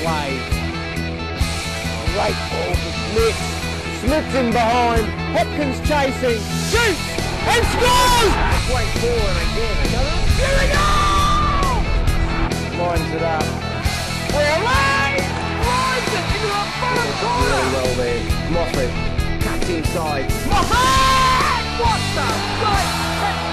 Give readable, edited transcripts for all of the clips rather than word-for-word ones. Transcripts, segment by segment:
play. Great ball for Smith. Smith's in behind. Hopkins chasing. Shoots and scores! Wait forward again. Here we go! Lines it up. We're late! Lines it into the bottom corner! Really well there. Moffat cuts inside. Moffat! What the great catch!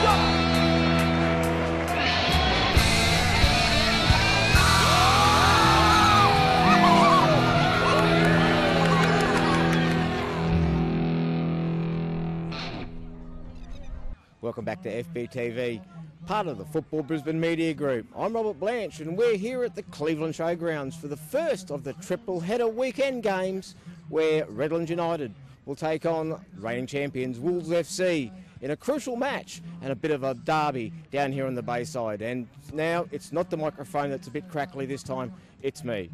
Welcome back to FBTV, part of the Football Brisbane Media Group. I'm Robert Blanche and we're here at the Redlands Showgrounds for the first of the triple header weekend games where Redlands United will take on reigning champions Wolves FC in a crucial match and a bit of a derby down here on the Bayside. And now it's not the microphone that's a bit crackly this time, it's me.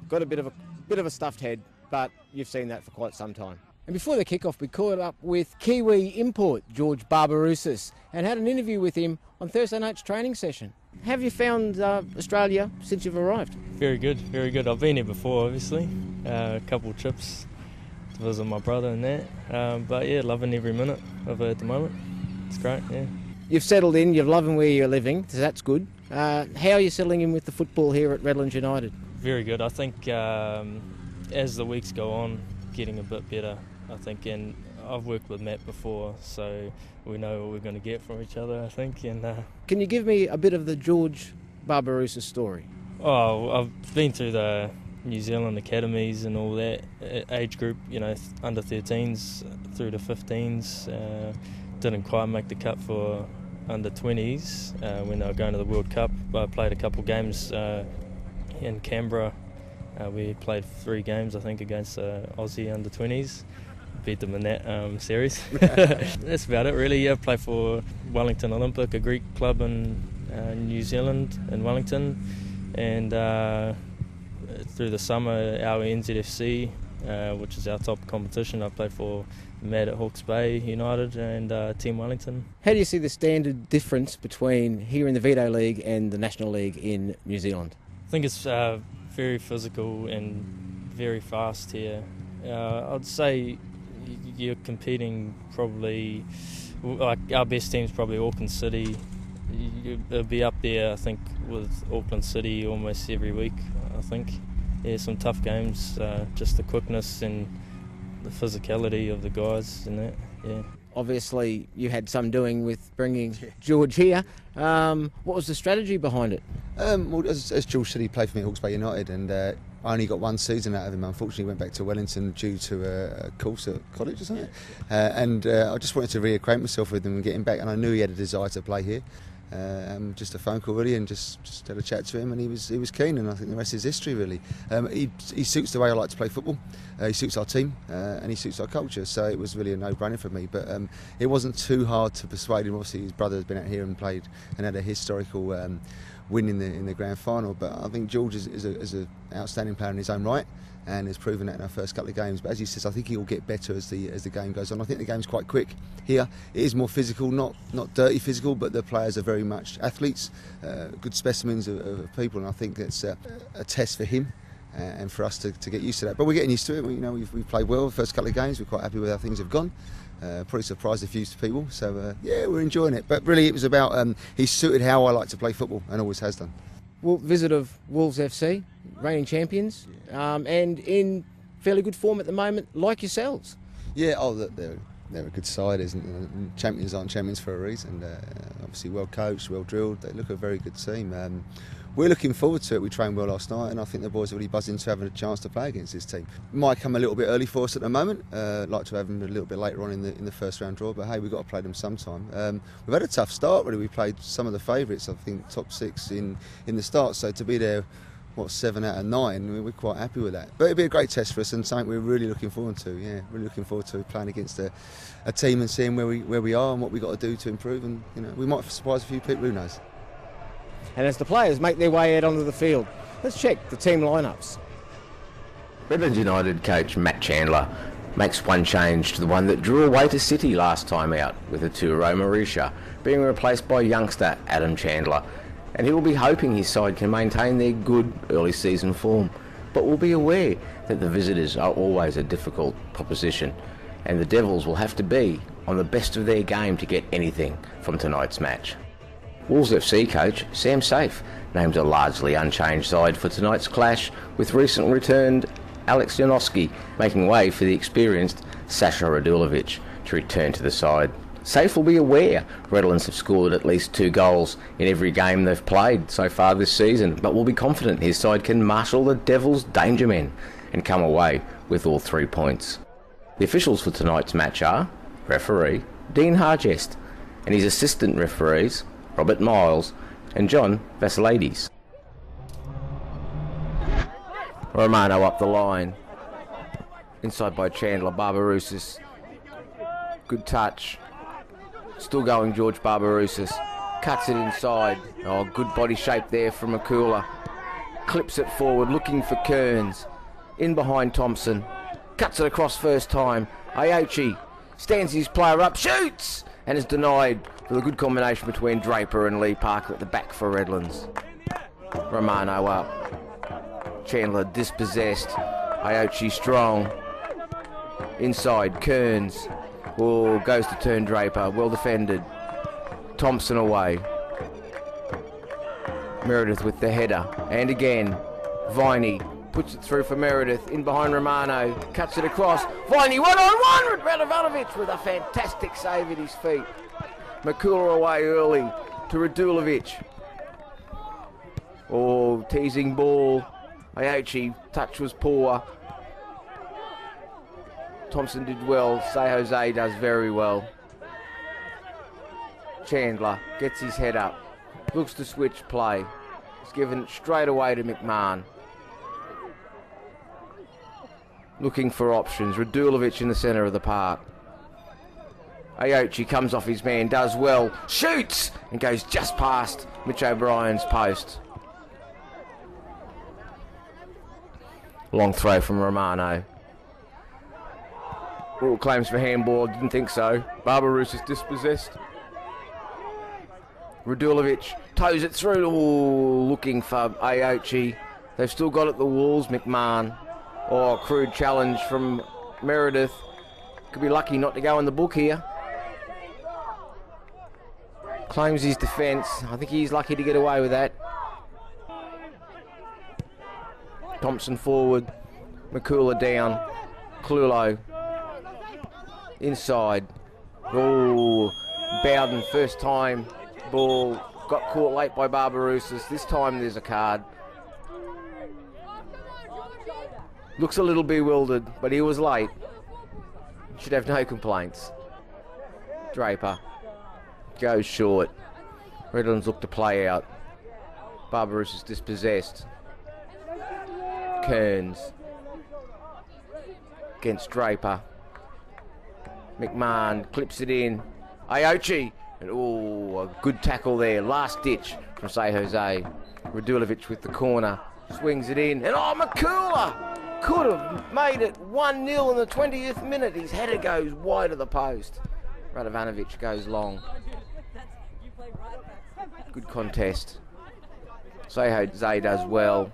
Got a bit of a stuffed head, but you've seen that for quite some time. And before the kick-off, we caught up with Kiwi import George Barbarousis and had an interview with him on Thursday night's training session. Have you found Australia since you've arrived? Very good, very good. I've been here before, obviously. A couple of trips to visit my brother and that. But yeah, loving every minute of it at the moment. It's great, yeah. You've settled in, you're loving where you're living, so that's good. How are you settling in with the football here at Redlands United? Very good. I think as the weeks go on, getting a bit better, I think, and I've worked with Matt before, so we know what we're going to get from each other, I think. And can you give me a bit of the George Barbarousis story? Oh, I've been through the New Zealand academies and all that age group, you know, under 13s through to 15s. Didn't quite make the cut for under 20s when they were going to the World Cup. I played a couple games in Canberra. We played 3 games, I think, against Aussie under 20s. Beat them in that series. That's about it, really. I played for Wellington Olympic, a Greek club in New Zealand, in Wellington. And through the summer, our NZFC, which is our top competition, I played for Matt at Hawke's Bay United and Team Wellington. How do you see the standard difference between here in the Veto League and the National League in New Zealand? I think it's very physical and very fast here. I'd say you're competing probably, like our best team's probably Auckland City. It'll be up there, I think, with Auckland City almost every week, I think. Yeah, some tough games, just the quickness and the physicality of the guys and that, yeah. Obviously, you had some doing with bringing George here. What was the strategy behind it? Well, as George said, he played for me at Hawke's Bay United, and I only got 1 season out of him. Unfortunately, went back to Wellington due to a course at college or something. And I just wanted to reacquaint myself with him and get him back, and I knew he had a desire to play here. Just a phone call really, and just had a chat to him, and he was keen, and I think the rest is history really. He suits the way I like to play football. He suits our team, and he suits our culture. So it was really a no-brainer for me. But it wasn't too hard to persuade him. Obviously, his brother has been out here and played and had a historical win in the grand final. But I think George is an outstanding player in his own right, and has proven that in our first couple of games. But as he says, I think he will get better as the game goes on. I think the game's quite quick here. It is more physical, not dirty physical, but the players are very much athletes, good specimens of people, and I think it's a test for him and for us to get used to that. But we're getting used to it. We've played well the first couple of games. We're quite happy with how things have gone. Probably surprised a few people. So yeah, we're enjoying it. But really, it was about he suited how I like to play football and always has done. Well, visit of Wolves FC, reigning champions, and in fairly good form at the moment, like yourselves. Yeah, they're a good side, isn't it? Champions aren't champions for a reason. Obviously, well coached, well drilled. They look a very good team. We're looking forward to it. We trained well last night, and I think the boys are really buzzing to having a chance to play against this team. It might come a little bit early for us at the moment. Like to have them a little bit later on in the first round draw, but hey, we've got to play them sometime. We've had a tough start, really. We played some of the favourites, I think, top 6 in the start. So to be there, 7 out of 9, we're quite happy with that. But it'll be a great test for us and something we're really looking forward to. Yeah, really looking forward to playing against a team and seeing where we are and what we've got to do to improve. And we might surprise a few people. Who knows? And as the players make their way out onto the field, let's check the team lineups. Redlands United coach Matt Chandler makes one change to the one that drew away to City last time out, with Arturo Marisha being replaced by youngster Adam Chandler, and he will be hoping his side can maintain their good early season form. but will be aware that the visitors are always a difficult proposition, and the Devils will have to be on the best of their game to get anything from tonight's match. Wolves FC coach Sam Safe names a largely unchanged side for tonight's clash, with recent returned Alex Janowski making way for the experienced Sasha Radulovic to return to the side. Safe will be aware Redlands have scored at least 2 goals in every game they've played so far this season, but will be confident his side can marshal the Devils' danger men and come away with all 3 points. The officials for tonight's match are referee Dean Hargest and his assistant referees Robert Miles and John Vasilades. Romano up the line. Inside by Chandler, Barbarousis. Good touch. Still going George Barbarousis. Cuts it inside. Oh, good body shape there from Makula. Clips it forward, looking for Kearns. In behind Thompson. Cuts it across first time. Aochi stands his player up, shoots! And is denied with a good combination between Draper and Lee Parker at the back for Redlands. Romano up. Chandler dispossessed. Aochi strong. Inside, Kearns. Oh, goes to turn Draper. Well defended. Thompson away. Meredith with the header. And again, Viney puts it through for Meredith. In behind Romano. Cuts it across. Viney 1-on-1 with Radovanovic with a fantastic save at his feet. Makula away early to Radulovic. Oh, teasing ball. Aochi, touch was poor. Thompson did well. Say Jose does very well. Chandler gets his head up. Looks to switch play. It's given straight away to McMahon. Looking for options. Radulovic in the centre of the park. Aochi comes off his man, does well. Shoots! And goes just past Mitch O'Brien's post. Long throw from Romano. All claims for handball, didn't think so. Barbarousis is dispossessed. Radulovic toes it through. Ooh, looking for Aochi. They've still got it the Wolves, McMahon. Oh, crude challenge from Meredith. Could be lucky not to go in the book here. Claims his defence. I think he's lucky to get away with that. Thompson forward. Makula down. Clulo. Inside. Oh, Bowden first time. Ball got caught late by Barbarousis. This time there's a card. Looks a little bewildered, but he was late. Should have no complaints. Draper goes short. Redlands look to play out. Barbarousis dispossessed. Kearns against Draper. McMahon clips it in. Aochi. And oh, a good tackle there. Last ditch from Say Jose. Radulovic with the corner. Swings it in. And oh, Makula could have made it 1-0 in the 20th minute. His header goes wide of the post. Radovanovic goes long. Good contest. Say Jose does well.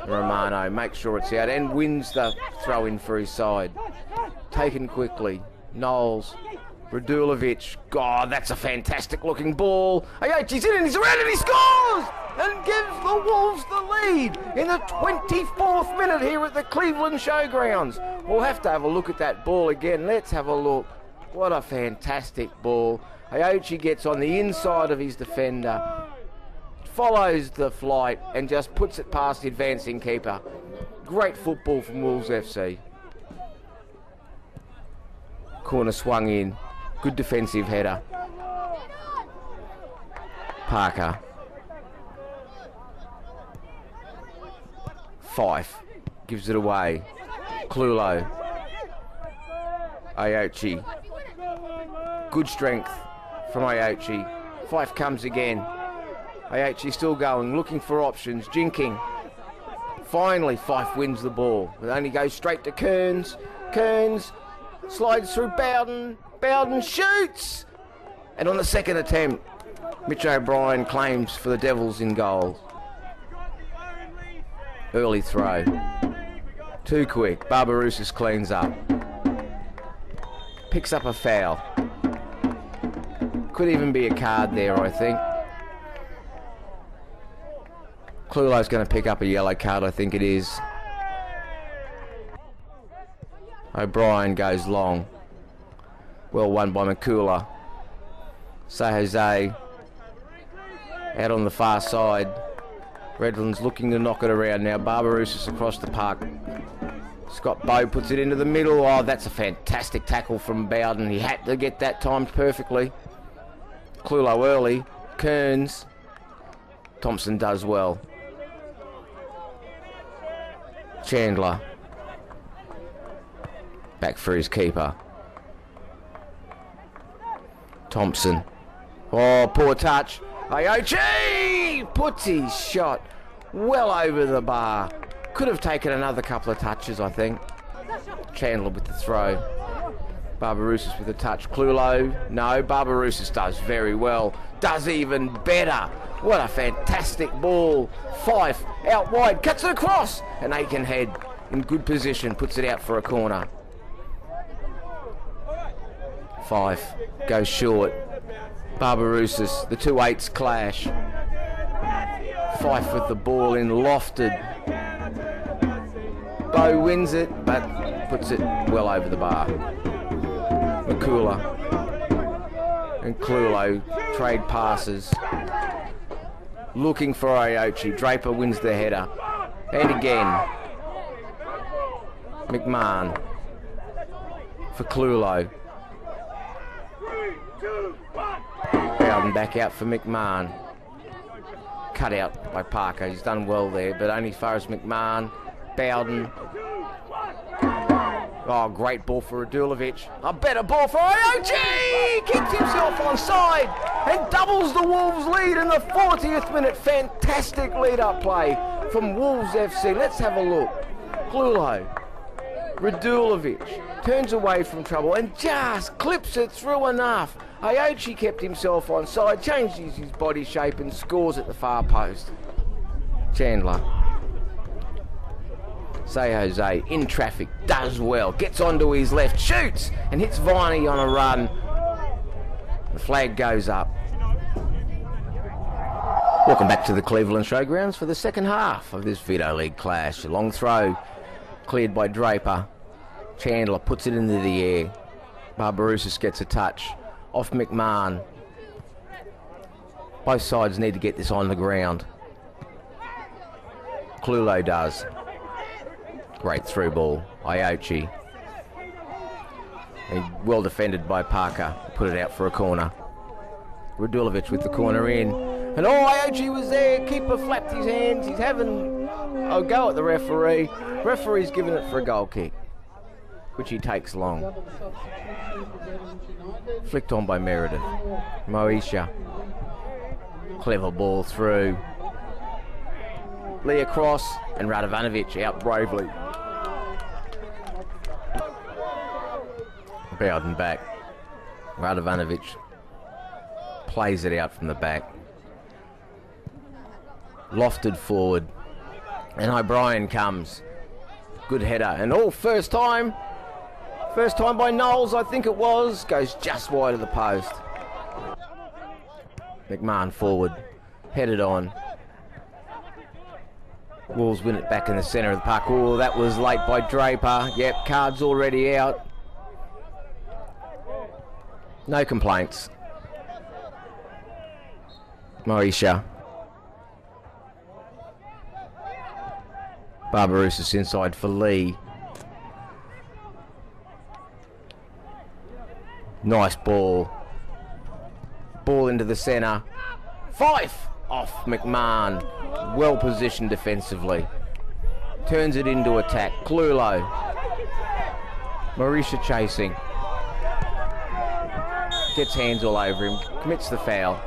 Romano makes sure it's out and wins the throw in for his side. Taken quickly. Knowles. Radulovic. God, that's a fantastic looking ball. Aochi's in and he's around and he scores! And gives the Wolves the lead in the 24th minute here at the Cleveland Showgrounds. We'll have to have a look at that ball again. Let's have a look. What a fantastic ball. Aochi gets on the inside of his defender, follows the flight and just puts it past the advancing keeper. Great football from Wolves FC. Corner swung in. Good defensive header. Parker. Fife gives it away. Clulo. Aochi. Good strength from Aochi. Fife comes again. Aochi still going, looking for options, jinking. Finally, Fife wins the ball. It only goes straight to Kearns. Kearns slides through Bowden. Bowden shoots! And on the second attempt, Mitch O'Brien claims for the Devils in goal. Early throw. Too quick. Barbarousis cleans up. Picks up a foul. Could even be a card there, I think. Clulo's going to pick up a yellow card, I think it is. O'Brien goes long. Well won by McCooler. Say Jose out on the far side. Redlands looking to knock it around now. Barbarousis across the park. Scott Bowe puts it into the middle. Oh, that's a fantastic tackle from Bowden. He had to get that timed perfectly. Clulo early. Kearns. Thompson does well. Chandler. Back for his keeper. Thompson. Oh, poor touch. Aochi puts his shot well over the bar. Could have taken another couple of touches, I think. Chandler with the throw. Barbarousis with a touch. Clulo. No, Barbarousis does very well. Does even better. What a fantastic ball. Fife out wide. Cuts it across. And Aikenhead in good position. Puts it out for a corner. Fife goes short. Barbarousis. The 2-8s clash. Fife with the ball in lofted. Bowe wins it, but puts it well over the bar. McCooler and Clulo trade passes. Looking for Aochi. Draper wins the header. And again. McMahon for Clulo. Bowden back out for McMahon. Cut out by Parker. He's done well there, but only as far as McMahon. Bowden. Oh, great ball for Radulovic. A better ball for Aochi! Keeps himself onside and doubles the Wolves lead in the 40th minute. Fantastic lead-up play from Wolves FC. Let's have a look. Clulo. Radulovic turns away from trouble and just clips it through enough. Aochi kept himself onside, changes his body shape and scores at the far post. Chandler. Say Jose in traffic, does well, gets onto his left, shoots and hits Viney on a run. The flag goes up. Welcome back to the Cleveland Showgrounds for the second half of this Vito League clash. A long throw cleared by Draper. Chandler puts it into the air. Barbarousis gets a touch off McMahon. Both sides need to get this on the ground. Clulo does. Great through ball. Aochi. And well defended by Parker. Put it out for a corner. Radulovic with the corner in. And Aochi was there. Keeper flapped his hands. He's having a go at the referee. Referee's giving it for a goal kick, which he takes long. Flicked on by Meredith. Moesha. Clever ball through. Lee across and Radovanovic out bravely. Bowden back. Radovanovic plays it out from the back. Lofted forward. And O'Brien comes. Good header. And first time. First time by Knowles, I think it was. Goes just wide of the post. McMahon forward. Headed on. Wolves win it back in the centre of the park. Oh, that was late by Draper. Yep, card's already out. No complaints. Moesha. Barbarousis inside for Lee. Nice ball. Ball into the centre. Fife off McMahon. Well positioned defensively. Turns it into attack. Clulo. Moesha chasing. Gets hands all over him. Commits the foul.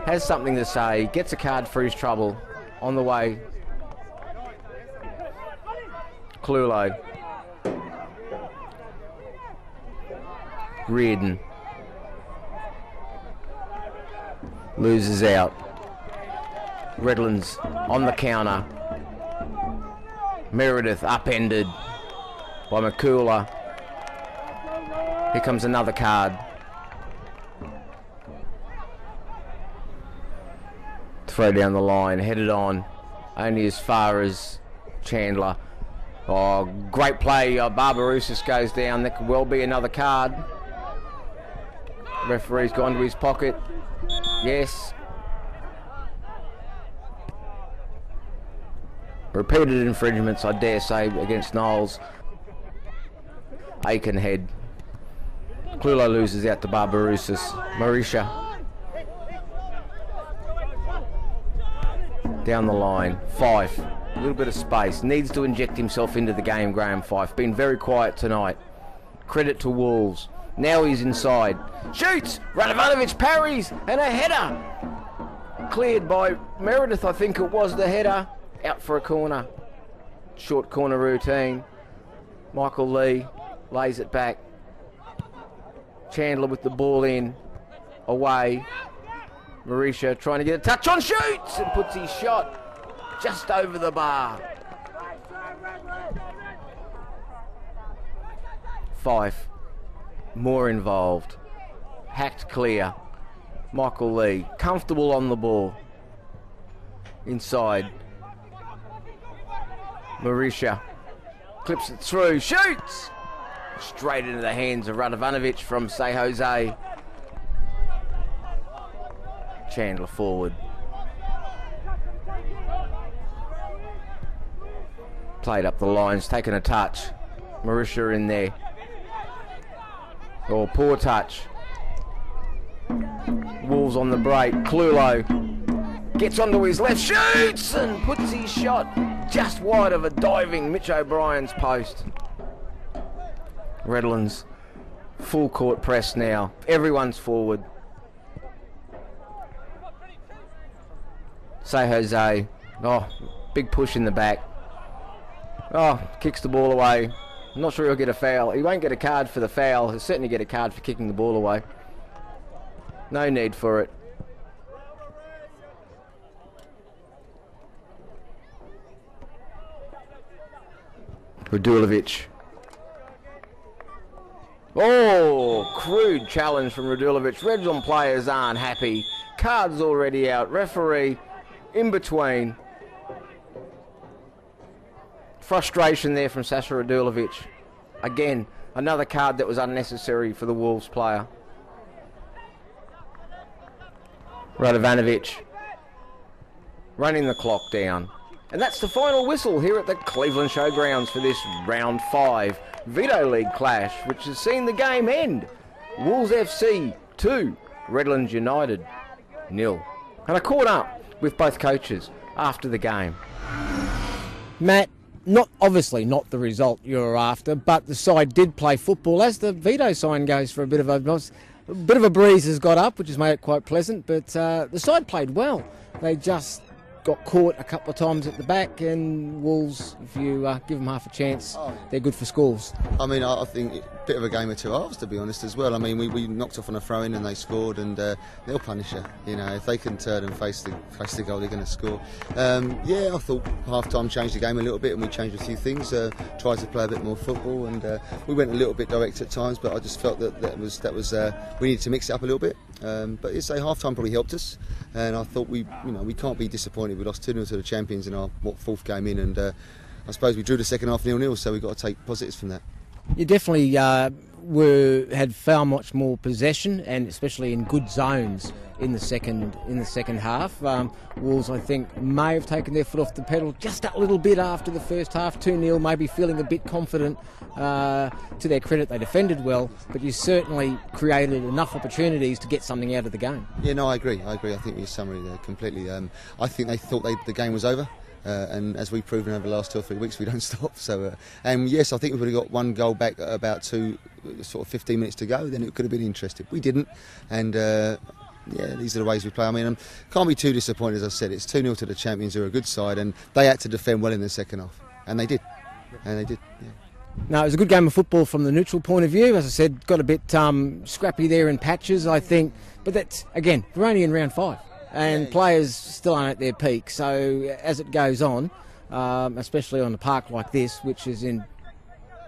Has something to say. Gets a card for his trouble. On the way. Clulo. Reardon. Loses out. Redlands on the counter. Meredith upended by McCooler. Here comes another card. Throw down the line, headed on, only as far as Chandler. Oh, great play. Barbarousis goes down. That could well be another card. Referee's gone to his pocket. Yes. Repeated infringements, I dare say, against Knowles. Aikenhead. Clulo loses out to Barbarousis. Marisha. Down the line. Fife. A little bit of space. Needs to inject himself into the game, Graham Fife. Been very quiet tonight. Credit to Wolves. Now he's inside. Shoots! Radovanovic parries and a header. Cleared by Meredith, I think it was the header. Out for a corner. Short corner routine. Michael Lee lays it back. Chandler with the ball in. Away. Marisha trying to get a touch on, shoots and puts his shot just over the bar. Fife, more involved. Hacked clear. Michael Lee, comfortable on the ball. Inside. Marisha clips it through, shoots! Straight into the hands of Radovanovic from Say Jose. Chandler forward. Played up the lines, taken a touch. Marisha in there. Oh, poor touch. Wolves on the break. Clulo gets onto his left, shoots and puts his shot just wide of a diving Mitch O'Brien's post. Redlands full court press now. Everyone's forward. Say Jose. Oh, big push in the back. Oh, kicks the ball away. I'm not sure he'll get a foul. He won't get a card for the foul. He'll certainly get a card for kicking the ball away. No need for it. Radulovic. Oh, crude challenge from Radulovic. Redlands players aren't happy. Cards already out. Referee in between. Frustration there from Sasha Radulovic. Again, another card that was unnecessary for the Wolves player. Radovanovic running the clock down. And that's the final whistle here at the Cleveland Showgrounds for this round 5 Veto League clash, which has seen the game end. Wolves FC 2, Redlands United 0. And I caught up with both coaches after the game. Matt, obviously not the result you were after, but the side did play football, as the veto sign goes for a bit of a breeze has got up, which has made it quite pleasant, but the side played well. They just got caught a couple of times at the back, and Wolves, if you give them half a chance, they're good for scores. I mean, I think a bit of a game of two halves, to be honest, as well. I mean, we knocked off on a throw-in and they scored, and they'll punish you. You know, if they can turn and face the goal, they're going to score. Yeah, I thought half-time changed the game a little bit, and we changed a few things, tried to play a bit more football, and we went a little bit direct at times, but I just felt that was we needed to mix it up a little bit. But it's a half-time probably helped us, and I thought we can't be disappointed. We lost 2-0 to the champions in our fourth game in, and I suppose we drew the second half 0-0, so we've got to take positives from that. You definitely had far much more possession, and especially in good zones in the second half. Wolves, I think, may have taken their foot off the pedal just a little bit after the first half. 2-0, maybe feeling a bit confident. To their credit, they defended well, but you certainly created enough opportunities to get something out of the game. Yeah, no, I agree. I think your summary there completely. I think they thought the game was over. And as we've proven over the last 2 or 3 weeks, we don't stop. So, and yes, I think we would have got one goal back at about 15 minutes to go. Then it could have been interesting. We didn't, and yeah, these are the ways we play. I mean, can't be too disappointed. As I said, it's 2-0 to the champions, who are a good side, and they had to defend well in the second half, and they did. Yeah. No, it was a good game of football from the neutral point of view. As I said, got a bit scrappy there in patches, I think. But that's, again, we're only in round 5. and players still aren't at their peak. So as it goes on, especially on a park like this, which is in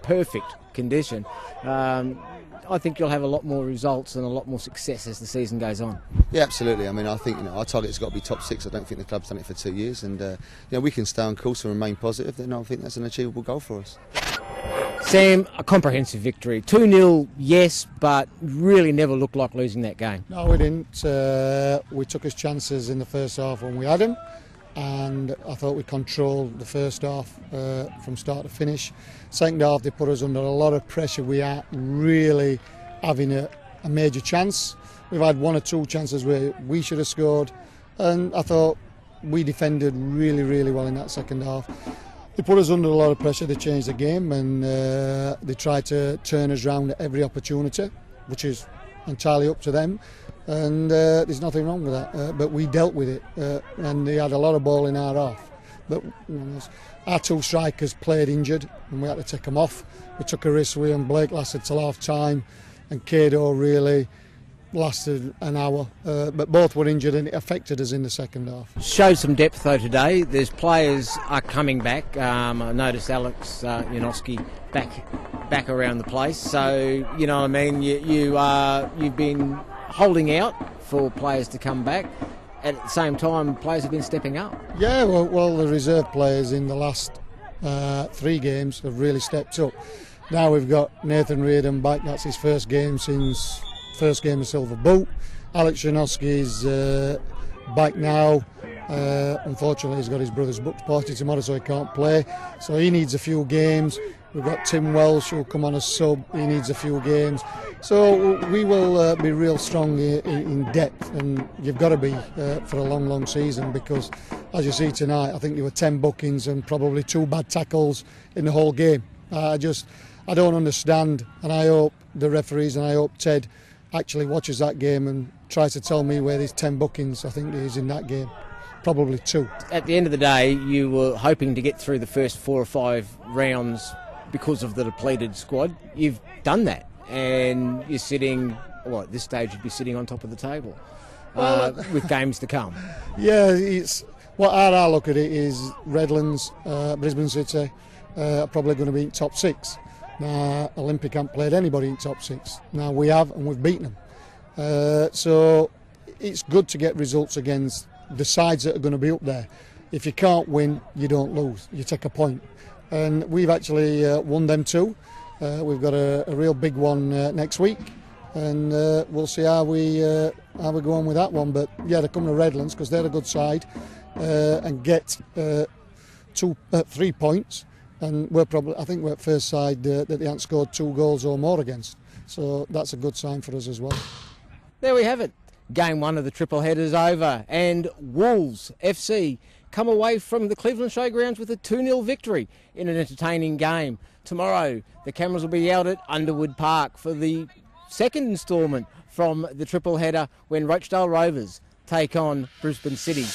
perfect condition, I think you'll have a lot more results and a lot more success as the season goes on. Yeah, absolutely. I mean, I think our target's got to be top 6. I don't think the club's done it for 2 years, and we can stay on course and remain positive. Then I think that's an achievable goal for us. Sam, a comprehensive victory. 2-0, yes, but really never looked like losing that game. No, we didn't. We took his chances in the first half when we had him, and I thought we controlled the first half from start to finish. Second half, they put us under a lot of pressure. We are really having a major chance. We've had 1 or 2 chances where we should have scored, and I thought we defended really, really well in that second half. They put us under a lot of pressure. They changed the game, and they tried to turn us round at every opportunity, which is entirely up to them, and there's nothing wrong with that, but we dealt with it, and they had a lot of ball in our half, but our 2 strikers played injured and we had to take them off. We took a risk with them. Blake lasted till half time and Kado really lasted an hour, but both were injured and it affected us in the second half. Showed some depth though today. There's players are coming back. I noticed Alex Janoski back around the place, so you know what I mean, you've been holding out for players to come back. At the same time, players have been stepping up. Yeah, well the reserve players in the last 3 games have really stepped up. Now we've got Nathan Reardon back. That's his first game since first game of Silver Boot. Alex Janoski's back now. Unfortunately, he's got his brother's booked party tomorrow, so he can't play. So he needs a few games. We've got Tim Welsh who'll come on as sub. He needs a few games. So we will be real strong in depth, and you've got to be for a long, long season, because as you see tonight, I think there were 10 bookings and probably 2 bad tackles in the whole game. I don't understand, and I hope the referees and I hope Ted actually watches that game and tries to tell me where there's 10 bookings I think there is in that game. Probably 2. At the end of the day, you were hoping to get through the first 4 or 5 rounds because of the depleted squad. You've done that, and you're sitting, well, at this stage you'd be sitting on top of the table with games to come. Yeah, it's what I look at it is Redlands, Brisbane City are probably going to be in top 6. Now, Olympic haven't played anybody in top 6. Now we have, and we've beaten them. So it's good to get results against the sides that are going to be up there. If you can't win, you don't lose. You take a point. And we've actually won them 2. We've got a real big one next week, and we'll see how we go on with that one. But yeah, they're coming to Redlands because they're a good side, and get 3 points. And I think we're first side that they haven't scored 2 goals or more against. So that's a good sign for us as well. There we have it. Game 1 of the triple headers over, and Wolves FC come away from the Cleveland Showgrounds with a 2-0 victory in an entertaining game. Tomorrow, the cameras will be out at Underwood Park for the second instalment from the triple header when Rochdale Rovers take on Brisbane City.